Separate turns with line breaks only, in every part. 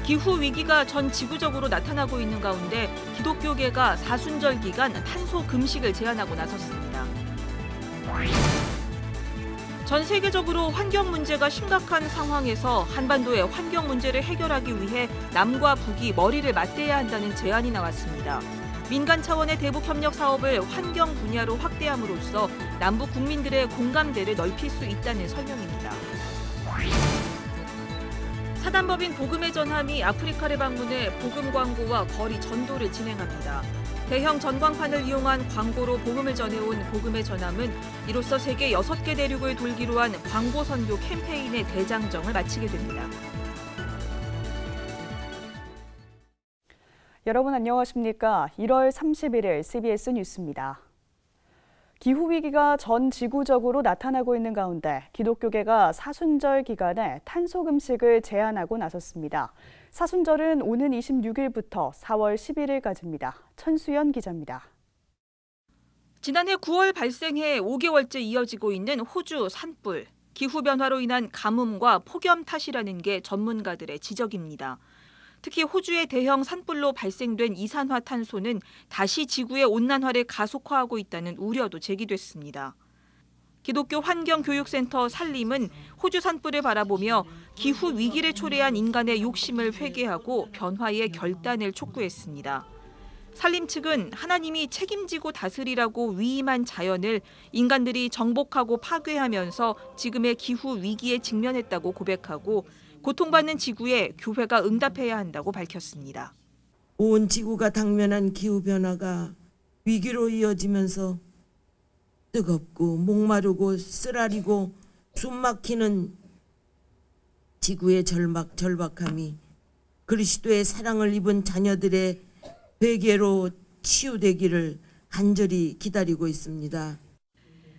기후 위기가 전 지구적으로 나타나고 있는 가운데 기독교계가 사순절 기간 탄소 금식을 제안하고 나섰습니다. 전 세계적으로 환경 문제가 심각한 상황에서 한반도의 환경 문제를 해결하기 위해 남과 북이 머리를 맞대야 한다는 제안이 나왔습니다. 민간 차원의 대북 협력 사업을 환경 분야로 확대함으로써 남북 국민들의 공감대를 넓힐 수 있다는 설명입니다. 사단법인 복음의 전함이 아프리카를 방문해 복음 광고와 거리 전도를 진행합니다. 대형 전광판을 이용한 광고로 복음을 전해온 복음의 전함은 이로써 세계 6개 대륙을 돌기로 한 광고 선교 캠페인의 대장정을 마치게 됩니다.
여러분 안녕하십니까? 1월 31일 CBS 뉴스입니다. 기후위기가 전 지구적으로 나타나고 있는 가운데 기독교계가 사순절 기간에 탄소 금식을 제안하고 나섰습니다. 사순절은 오는 26일부터 4월 11일까지입니다. 천수연 기자입니다.
지난해 9월 발생해 5개월째 이어지고 있는 호주 산불. 기후변화로 인한 가뭄과 폭염 탓이라는 게 전문가들의 지적입니다. 특히 호주의 대형 산불로 발생된 이산화탄소는 다시 지구의 온난화를 가속화하고 있다는 우려도 제기됐습니다. 기독교 환경교육센터 살림은 호주 산불을 바라보며 기후 위기를 초래한 인간의 욕심을 회개하고 변화의 결단을 촉구했습니다. 살림 측은 하나님이 책임지고 다스리라고 위임한 자연을 인간들이 정복하고 파괴하면서 지금의 기후 위기에 직면했다고 고백하고 고통받는 지구에 교회가 응답해야 한다고 밝혔습니다.
온 지구가 당면한 기후변화가 위기로 이어지면서 뜨겁고 목마르고 쓰라리고 숨막히는 지구의 절박함이 그리스도의 사랑을 입은 자녀들의 회개로 치유되기를 간절히 기다리고 있습니다.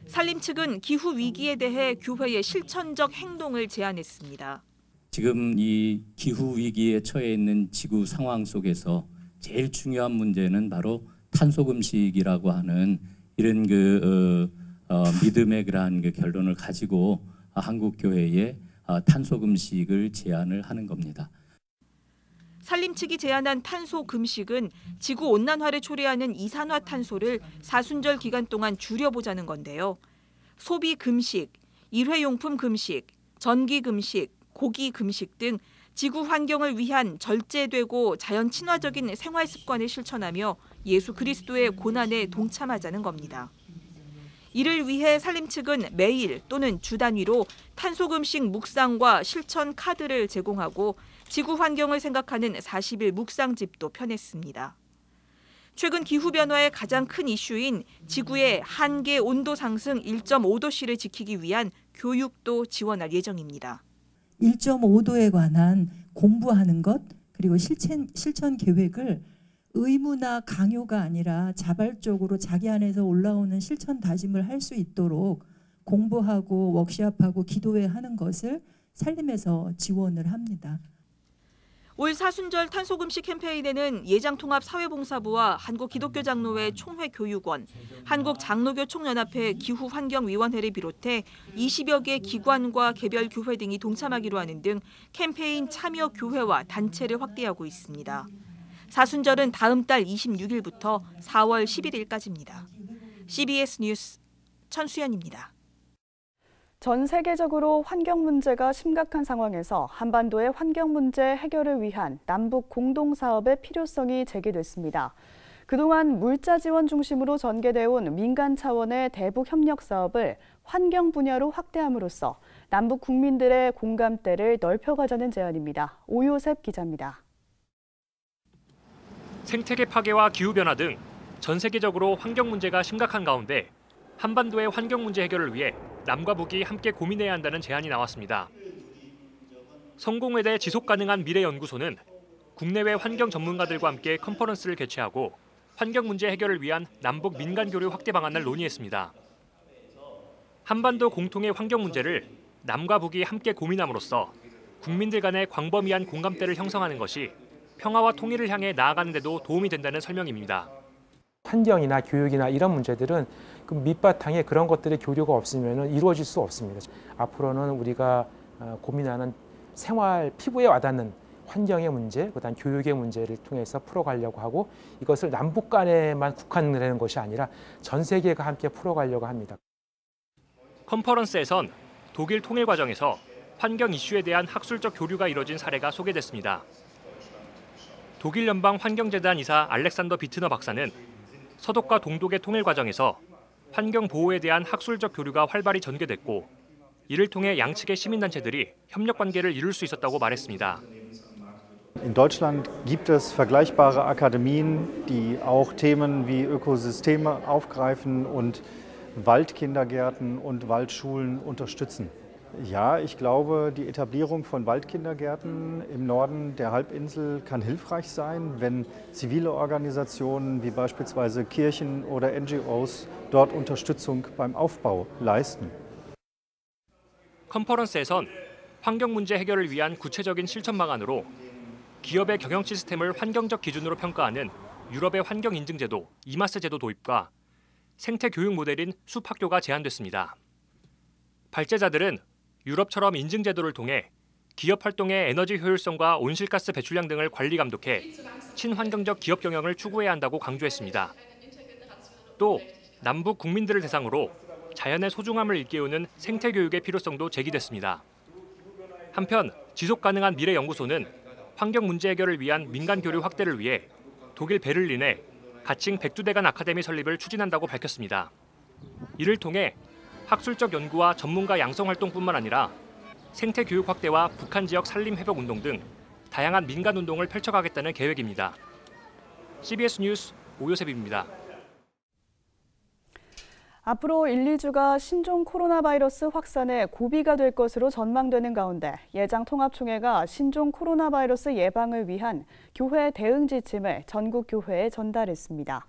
살림 측은 기후 위기에 대해 교회의 실천적 행동을 제안했습니다.
지금 이 기후 위기에 처해 있는 지구 상황 속에서 제일 중요한 문제는 바로 탄소 금식이라고 하는 이런 믿음의 그러한 결론을 가지고 한국 교회에 탄소 금식을 제안을 하는 겁니다.
산림 측이 제안한 탄소 금식은 지구 온난화를 초래하는 이산화탄소를 사순절 기간 동안 줄여보자는 건데요. 소비 금식, 일회용품 금식, 전기 금식, 고기 금식 등 지구 환경을 위한 절제되고 자연 친화적인 생활 습관을 실천하며 예수 그리스도의 고난에 동참하자는 겁니다. 이를 위해 산림 측은 매일 또는 주 단위로 탄소 금식 묵상과 실천 카드를 제공하고 지구 환경을 생각하는 40일 묵상집도 펴냈습니다. 최근 기후변화의 가장 큰 이슈인 지구의 한계 온도 상승 1.5도씨를 지키기 위한 교육도 지원할 예정입니다.
1.5도에 관한 공부하는 것 그리고 실천 계획을 의무나 강요가 아니라 자발적으로 자기 안에서 올라오는 실천 다짐을 할 수 있도록 공부하고 워크숍하고 기도회 하는 것을 살림에서 지원을 합니다.
올 사순절 탄소금식 캠페인에는 예장통합사회봉사부와 한국기독교장로회 총회교육원, 한국장로교 총연합회 기후환경위원회를 비롯해 20여 개 기관과 개별 교회 등이 동참하기로 하는 등 캠페인 참여 교회와 단체를 확대하고 있습니다. 사순절은 다음 달 26일부터 4월 11일까지입니다. CBS 뉴스 천수연입니다.
전 세계적으로 환경 문제가 심각한 상황에서 한반도의 환경 문제 해결을 위한 남북 공동 사업의 필요성이 제기됐습니다. 그동안 물자 지원 중심으로 전개되어 온 민간 차원의 대북 협력 사업을 환경 분야로 확대함으로써 남북 국민들의 공감대를 넓혀가자는 제안입니다. 오요셉 기자입니다.
생태계 파괴와 기후변화 등 전 세계적으로 환경 문제가 심각한 가운데 한반도의 환경 문제 해결을 위해 남과 북이 함께 고민해야 한다는 제안이 나왔습니다. 성공회대 지속가능한 미래연구소는 국내외 환경 전문가들과 함께 컨퍼런스를 개최하고 환경 문제 해결을 위한 남북 민간 교류 확대 방안을 논의했습니다. 한반도 공통의 환경 문제를 남과 북이 함께 고민함으로써 국민들 간의 광범위한 공감대를 형성하는 것이 평화와 통일을 향해 나아가는 데도 도움이 된다는 설명입니다.
환경이나 교육이나 이런 문제들은 그 밑바탕에 그런 것들의 교류가 없으면 이루어질 수 없습니다. 앞으로는 우리가 고민하는 생활, 피부에 와닿는 환경의 문제, 그다음 교육의 문제를 통해서 풀어가려고 하고 이것을 남북 간에만 국한되는 것이 아니라 전 세계가 함께 풀어가려고 합니다.
컨퍼런스에선 독일 통일 과정에서 환경 이슈에 대한 학술적 교류가 이뤄진 사례가 소개됐습니다. 독일 연방 환경재단 이사 알렉산더 비트너 박사는 서독과 동독의 통일 과정에서 환경 보호에 대한 학술적 교류가 활발히 전개됐고 이를 통해 양측의 시민단체들이 협력 관계를 이룰 수 있었다고 말했습니다.
In Deutschland gibt es vergleichbare Akademien, die auch Themen wie Ökosysteme aufgreifen und Waldkindergärten und Waldschulen unterstützen. Ja, ich glaube, die Etablierung von Waldkindergärten im Norden der Halbinsel kann hilfreich sein, wenn zivile Organisationen wie beispielsweise Kirchen oder NGOs dort Unterstützung beim Aufbau leisten.
컨퍼런스에선 환경 문제 해결을 위한 구체적인 실천 방안으로 기업의 경영 시스템을 환경적 기준으로 평가하는 유럽의 환경 인증제도 이마스 제도 도입과 생태 교육 모델인 숲학교가 제안됐습니다. 발제자들은 유럽처럼 인증 제도를 통해 기업 활동의 에너지 효율성과 온실가스 배출량 등을 관리 감독해 친환경적 기업 경영을 추구해야 한다고 강조했습니다. 또 남북 국민들을 대상으로 자연의 소중함을 일깨우는 생태 교육의 필요성도 제기됐습니다. 한편 지속 가능한 미래 연구소는 환경 문제 해결을 위한 민간 교류 확대를 위해 독일 베를린에 가칭 백두대간 아카데미 설립을 추진한다고 밝혔습니다. 이를 통해 학술적 연구와 전문가 양성 활동뿐만 아니라 생태 교육 확대와 북한 지역 산림 회복 운동 등 다양한 민간 운동을 펼쳐가겠다는 계획입니다. CBS 뉴스 오요셉입니다.
앞으로 1, 2주가 신종 코로나 바이러스 확산의 고비가 될 것으로 전망되는 가운데 예장통합총회가 신종 코로나 바이러스 예방을 위한 교회 대응 지침을 전국 교회에 전달했습니다.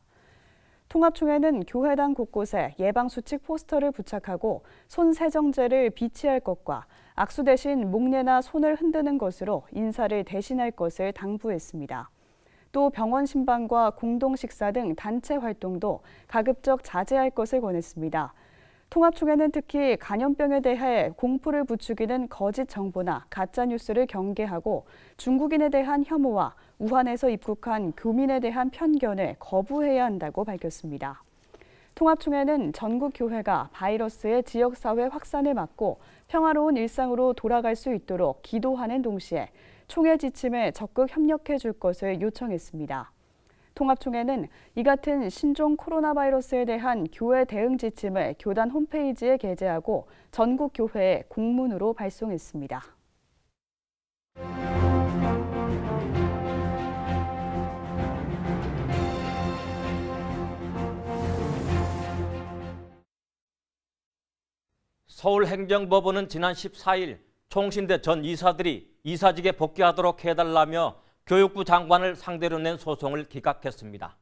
통합총회는 교회당 곳곳에 예방수칙 포스터를 부착하고 손 세정제를 비치할 것과 악수 대신 목례나 손을 흔드는 것으로 인사를 대신할 것을 당부했습니다. 또 병원 신방과 공동 식사 등 단체 활동도 가급적 자제할 것을 권했습니다. 통합총회는 특히 감염병에 대해 공포를 부추기는 거짓 정보나 가짜 뉴스를 경계하고 중국인에 대한 혐오와 우한에서 입국한 교민에 대한 편견을 거부해야 한다고 밝혔습니다. 통합총회는 전국 교회가 바이러스의 지역사회 확산을 막고 평화로운 일상으로 돌아갈 수 있도록 기도하는 동시에 총회 지침에 적극 협력해 줄 것을 요청했습니다. 통합총회는 이 같은 신종 코로나 바이러스에 대한 교회 대응 지침을 교단 홈페이지에 게재하고 전국 교회에 공문으로 발송했습니다.
서울행정법원은 지난 14일 총신대 전 이사들이 이사직에 복귀하도록 해달라며 교육부 장관을 상대로 낸 소송을 기각했습니다.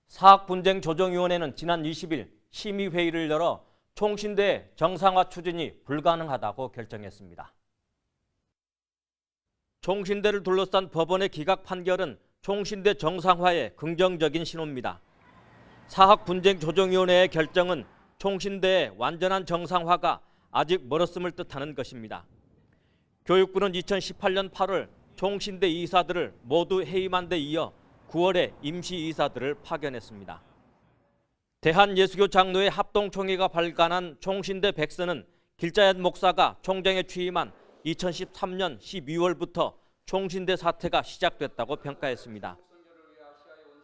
사학분쟁조정위원회는 지난 20일 심의회의를 열어 총신대의 정상화 추진이 불가능하다고 결정했습니다. 총신대를 둘러싼 법원의 기각 판결은 총신대 정상화의 긍정적인 신호입니다. 사학분쟁조정위원회의 결정은 총신대의 완전한 정상화가 아직 멀었음을 뜻하는 것입니다. 교육부는 2018년 8월 총신대 이사들을 모두 해임한 데 이어 9월에 임시이사들을 파견했습니다. 대한예수교 장로회 합동총회가 발간한 총신대 백서는 길자연 목사가 총장에 취임한 2013년 12월부터 총신대 사태가 시작됐다고 평가했습니다.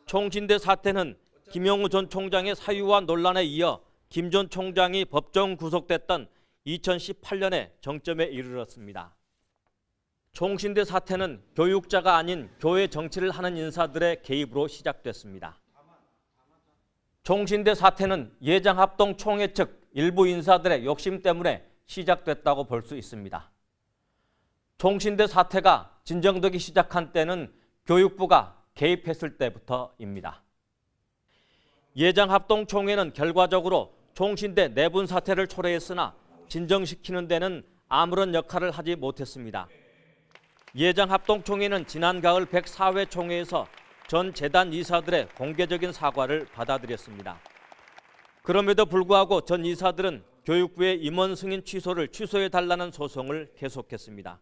총신대 사태는 김영우 전 총장의 사유와 논란에 이어 김 전 총장이 법정 구속됐던 2018년에 정점에 이르렀습니다. 총신대 사태는 교육자가 아닌 교회 정치를 하는 인사들의 개입으로 시작됐습니다. 총신대 사태는 예장합동총회 측 일부 인사들의 욕심 때문에 시작됐다고 볼 수 있습니다. 총신대 사태가 진정되기 시작한 때는 교육부가 개입했을 때부터입니다. 예장합동총회는 결과적으로 총신대 내분 사태를 초래했으나 진정시키는 데는 아무런 역할을 하지 못했습니다. 예장합동총회는 지난 가을 104회 총회에서 전 재단 이사들의 공개적인 사과를 받아들였습니다. 그럼에도 불구하고 전 이사들은 교육부의 임원 승인 취소를 취소해달라는 소송을 계속했습니다.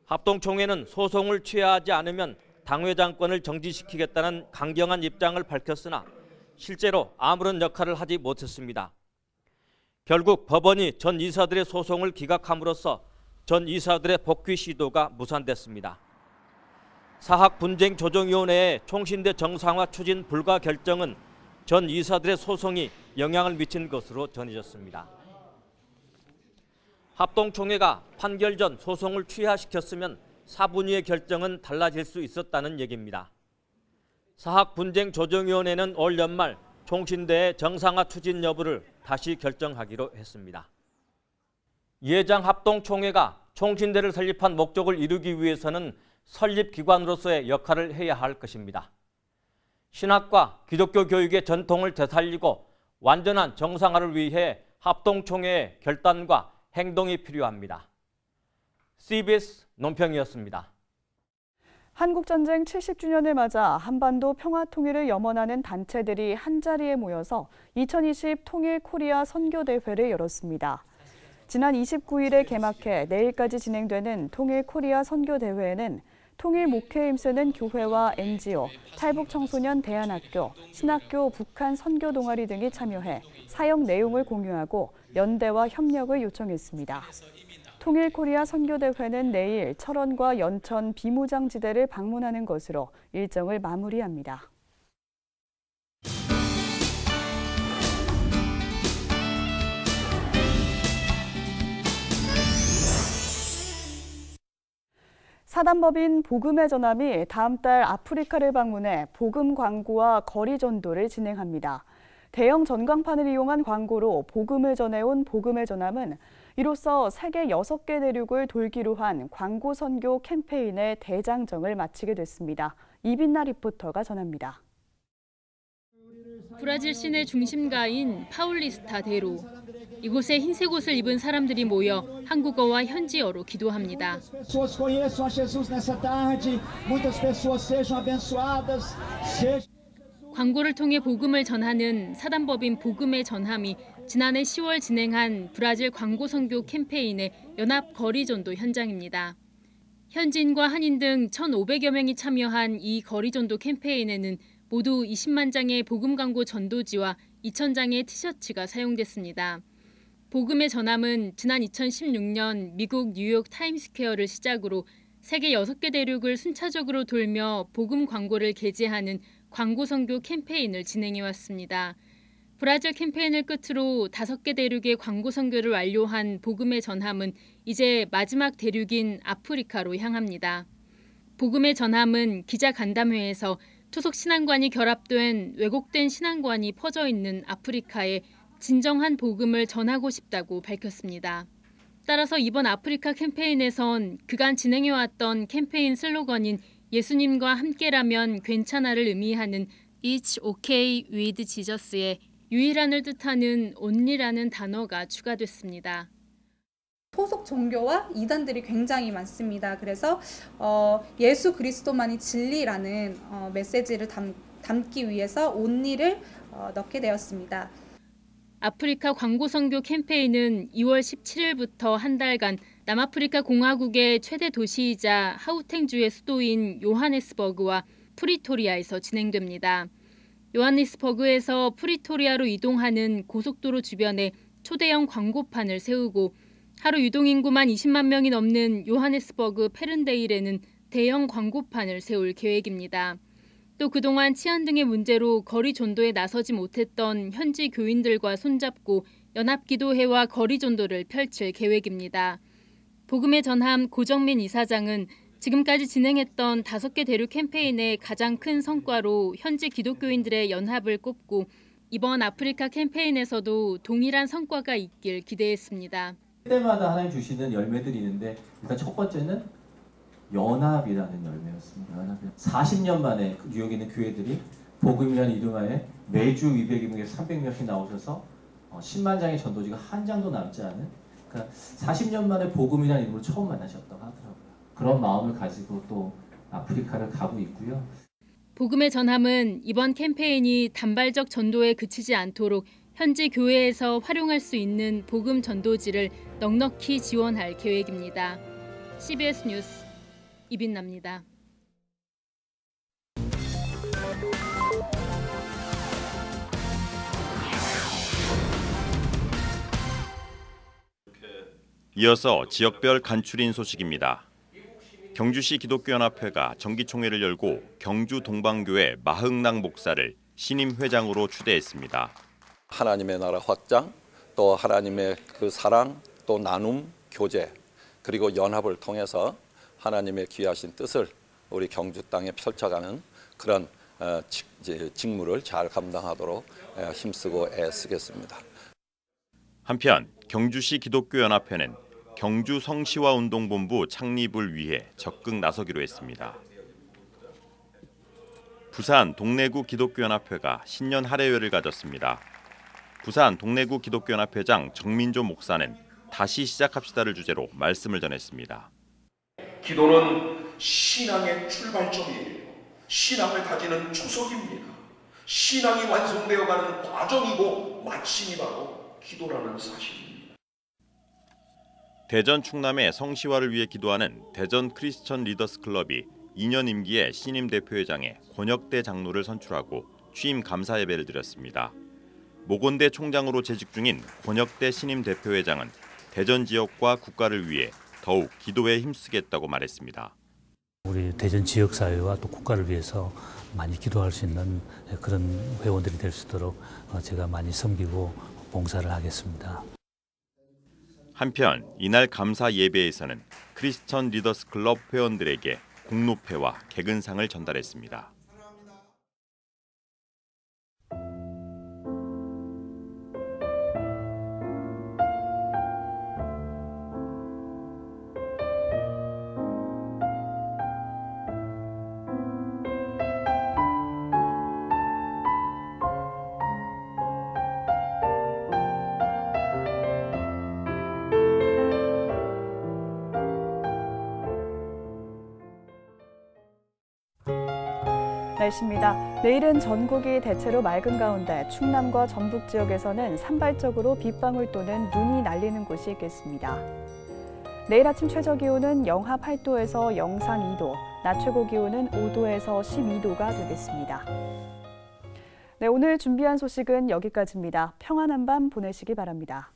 합동총회는 소송을 취하하지 않으면 당회장권을 정지시키겠다는 강경한 입장을 밝혔으나 실제로 아무런 역할을 하지 못했습니다. 결국 법원이 전 이사들의 소송을 기각함으로써 전 이사들의 복귀 시도가 무산됐습니다. 사학분쟁조정위원회의 총신대 정상화 추진 불가 결정은 전 이사들의 소송이 영향을 미친 것으로 전해졌습니다. 합동총회가 판결 전 소송을 취하시켰으면 사분위의 결정은 달라질 수 있었다는 얘기입니다. 사학분쟁조정위원회는 올 연말 총신대의 정상화 추진 여부를 다시 결정하기로 했습니다. 예장 합동총회가 총신대를 설립한 목적을 이루기 위해서는 설립기관으로서의 역할을 해야 할 것입니다. 신학과 기독교 교육의 전통을 되살리고 완전한 정상화를 위해 합동총회의 결단과 행동이 필요합니다. CBS 논평이었습니다.
한국전쟁 70주년을 맞아 한반도 평화통일을 염원하는 단체들이 한자리에 모여서 2020 통일코리아 선교대회를 열었습니다. 지난 29일에 개막해 내일까지 진행되는 통일코리아 선교대회에는 통일 목회에 힘쓰는 교회와 NGO, 탈북청소년 대안학교, 신학교 북한 선교 동아리 등이 참여해 사역 내용을 공유하고 연대와 협력을 요청했습니다. 통일코리아 선교대회는 내일 철원과 연천 비무장지대를 방문하는 것으로 일정을 마무리합니다. 사단법인 복음의 전함이 다음 달 아프리카를 방문해 복음 광고와 거리 전도를 진행합니다. 대형 전광판을 이용한 광고로 복음을 전해온 복음의 전함은 이로써 세계 6개 대륙을 돌기로 한 광고 선교 캠페인의 대장정을 마치게 됐습니다. 이빈나 리포터가 전합니다.
브라질 시내 중심가인 파울리스타 대로. 이곳에 흰색 옷을 입은 사람들이 모여 한국어와 현지어로 기도합니다. 광고를 통해 복음을 전하는 사단법인 복음의 전함이 지난해 10월 진행한 브라질 광고 선교 캠페인의 연합 거리 전도 현장입니다. 현지인과 한인 등 1,500여 명이 참여한 이 거리 전도 캠페인에는 모두 20만 장의 복음 광고 전도지와 2,000장의 티셔츠가 사용됐습니다. 복음의 전함은 지난 2016년 미국 뉴욕 타임스퀘어를 시작으로 세계 6개 대륙을 순차적으로 돌며 복음 광고를 게재하는 광고 선교 캠페인을 진행해왔습니다. 브라질 캠페인을 끝으로 5개 대륙의 광고 선교를 완료한 복음의 전함은 이제 마지막 대륙인 아프리카로 향합니다. 복음의 전함은 기자간담회에서 투속 신앙관이 결합된 왜곡된 신앙관이 퍼져 있는 아프리카에 진정한 복음을 전하고 싶다고 밝혔습니다. 따라서 이번 아프리카 캠페인에선 그간 진행해왔던 캠페인 슬로건인 예수님과 함께라면 괜찮아를 의미하는 It's okay with Jesus의 유일한을 뜻하는 only라는 단어가 추가됐습니다.
토속 종교와 이단들이 굉장히 많습니다. 그래서 예수 그리스도만이 진리라는 메시지를 담기 위해서 only를 넣게 되었습니다.
아프리카 광고 선교 캠페인은 2월 17일부터 한 달간 남아프리카 공화국의 최대 도시이자 하우텐주의 수도인 요하네스버그와 프리토리아에서 진행됩니다. 요하네스버그에서 프리토리아로 이동하는 고속도로 주변에 초대형 광고판을 세우고 하루 유동인구만 20만 명이 넘는 요하네스버그 페른데일에는 대형 광고판을 세울 계획입니다. 또 그동안 치안 등의 문제로 거리 전도에 나서지 못했던 현지 교인들과 손잡고 연합기도회와 거리 전도를 펼칠 계획입니다. 복음의 전함 고정민 이사장은 지금까지 진행했던 5개 대륙 캠페인의 가장 큰 성과로 현지 기독교인들의 연합을 꼽고 이번 아프리카 캠페인에서도 동일한 성과가 있길 기대했습니다.
때마다 하나님 주시는 열매들이 있는데 일단 첫 번째는 연합이라는 열매였습니다. 40년 만에 뉴욕에 있는 교회들이 복음이라는 이름하에 매주 200명에서 300명씩 나오셔서 10만 장의 전도지가 한 장도 남지 않은, 그러니까 40년 만에 복음이라는 이름으로 처음 만나셨다고 하더라고요. 그런 마음을 가지고 또 아프리카를 가고 있고요.
복음의 전함은 이번 캠페인이 단발적 전도에 그치지 않도록 현지 교회에서 활용할 수 있는 복음 전도지를 넉넉히 지원할 계획입니다. CBS 뉴스 이빈나입니다.
이어서 지역별 간추린 소식입니다. 경주시 기독교연합회가 정기총회를 열고 경주 동방교회 마흥락 목사를 신임 회장으로 추대했습니다.
하나님의 나라 확장, 또 하나님의 그 사랑, 또 나눔, 교제, 그리고 연합을 통해서 하나님의 귀하신 뜻을 우리 경주 땅에 펼쳐가는 그런 직무를 잘 감당하도록 힘쓰고 애쓰겠습니다.
한편 경주시 기독교연합회는 경주 성시화운동본부 창립을 위해 적극 나서기로 했습니다. 부산 동래구 기독교연합회가 신년 할애회를 가졌습니다. 부산 동래구 기독교연합회장 정민조 목사는 다시 시작합시다를 주제로 말씀을 전했습니다.
기도는 신앙의 출발점이에요. 신앙을 다지는 초석입니다. 신앙이 완성되어가는 과정이고 마침이 바로 기도라는 사실입니다.
대전 충남의 성시화를 위해 기도하는 대전 크리스천 리더스 클럽이 2년 임기의 신임 대표회장에 권혁대 장로를 선출하고 취임 감사 예배를 드렸습니다. 모건대 총장으로 재직 중인 권혁대 신임 대표회장은 대전 지역과 국가를 위해 더욱 기도에 힘쓰겠다고 말했습니다.
우리 대전 지역사회와 또 국가를 위해서 많이 기도할 수 있는 그런 회원들이 될 수 있도록 제가 많이 섬기고 봉사를 하겠습니다.
한편 이날 감사 예배에서는 크리스천 리더스 클럽 회원들에게 공로패와 개근상을 전달했습니다.
날씨입니다. 내일은 전국이 대체로 맑은 가운데 충남과 전북 지역에서는 산발적으로 빗방울 또는 눈이 날리는 곳이 있겠습니다. 내일 아침 최저기온은 영하 8도에서 영상 2도, 낮 최고기온은 5도에서 12도가 되겠습니다. 네, 오늘 준비한 소식은 여기까지입니다. 평안한 밤 보내시기 바랍니다.